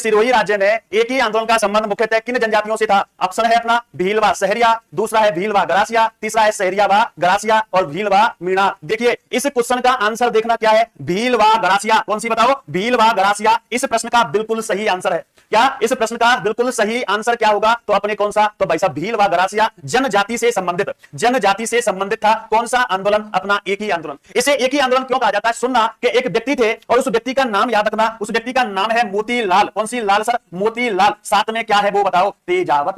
सिरोही राज्य में एक ही आंदोलन का संबंध मुख्यतः किन जनजातियों से था? ऑप्शन है अपना भील व सहरिया, दूसरा है भील व गरासिया, तीसरा है सहरिया व गरासिया और भील व मीणा। देखिए इस क्वेश्चन का आंसर देखना क्या है, भील व गरासिया। कौन सी बताओ? भील व गरासिया। इस प्रश्न का बिल्कुल सही आंसर है क्या? इस प्रश्न का बिल्कुल सही आंसर क्या होगा? तो अपने कौन सा? तो भाई साहब भील व गरासिया जनजाति से संबंधित था। कौन सा आंदोलन? अपना एक ही आंदोलन। इसे एक ही आंदोलन क्यों कहा जाता है? सुनना कि एक व्यक्ति थे और उस व्यक्ति का नाम याद रखना, उस व्यक्ति का नाम है मोतीलाल। कौन सी लाल सर? मोतीलाल। साथ में क्या है वो बताओ? तेजावत।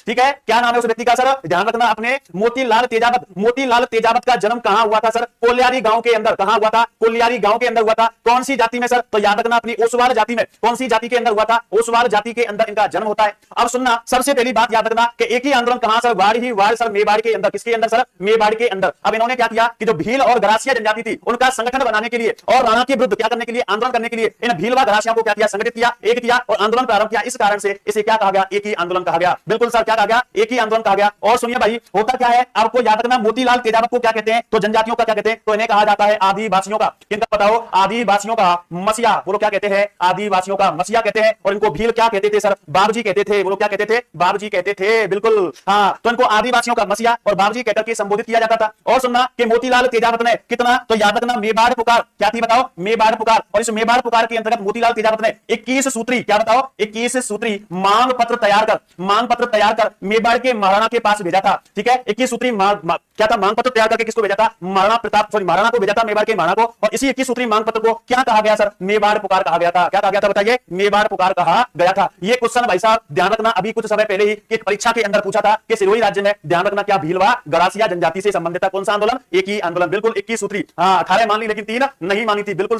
ठीक है, क्या नाम है उस व्यक्ति का सर? ध्यान रखना अपने, मोतीलाल तेजावत। मोतीलाल तेजावत का जन्म कहां हुआ था सर? कोलियारी गांव के अंदर। कहां हुआ था? कोलियारी गांव के अंदर हुआ था। कौन सी जाति में सर? तो याद रखना अपनी ओसवाल जाति में। कौन सी जाति के अंदर हुआ था? ओसवाल जाति के अंदर इनका जन्म होता है। अब सुनना, सबसे पहली बात याद रखना कि एक ही आंदोलन कहां सर? वाड़ सर, मेवाड़ के अंदर। किसके अंदर सर? मेवाड़ के अंदर। अब इन्होंने क्या किया कि जो भील और गरासिया जनजाति थी उनका संगठन बनाने के लिए और राणा के विरुद्ध क्या करने के लिए? आंदोलन करने के लिए इन भील व गरासिया को क्या किया? संगठित किया, एक किया और आंदोलन प्रारंभ किया। इस कारण से इसे क्या कहा गया? एक ही आंदोलन कहा गया। बिल्कुल सर, क्या कहा गया? एक ही आंदोलन कहा गया। और सुनिए भाई, होता क्या है आपको याद रखना, मोतीलाल तेजावत को क्या कहते हैं? तो जनजातियों का क्या कहते हैं? तो इन्हें कहा जाता है आदिवासियों का। किनका बताओ? आदिवासियों का मसिया। बोलो क्या कहते हैं? आदिवासियों का मसिया कहते हैं। और इनको भील क्या कहते थे सर? बाबूजी कहते थे। बोलो क्या कहते थे? बाबूजी कहते थे। बिल्कुल हाँ, तो इनको आदिवासियों का मसिया और बाबूजी कहकर के संबोधित किया जाता था। और सुनना कि मोतीलाल तेजावत ने कितना? तो याद रखना मेवाड़ पुकार। क्या थी बताओ? मेवाड़ पुकार। और इस मेवाड़ पुकार के अंतर्गत मोतीलाल तेजावत ने 21 सूत्री, क्या बताओ? 21 सूत्री मांग पत्र तैयार कर मेवाड़ के महाराणा के पास भेजा था। ठीक है, 21 सूत्री क्या था? मांग पत्र तैयार करके किसको भेजा था? महाराणा को भेजा था, मेवाड़ के महाराणा को। और इसी 21 सूत्री मांग पत्र को क्या कहा गया सर? मेवाड़ पुकार कहा गया था। क्या कहा गया था बताइए? मेवाड़ पुकार कहा गया था। ये क्वेश्चन भाई साहब ध्यान रखना, अभी कुछ समय पहले ही कि परीक्षा के अंदर पूछा था कि सिरोही राज्य में, ध्यान रखना, क्या भील व गरासिया जनजाति से संबंधित था? कौन सा आंदोलन? एक ही आंदोलन। बिल्कुल 21 सूत्री। हाँ, 18 मान ली लेकिन 3 नहीं मानी थी। बिल्कुल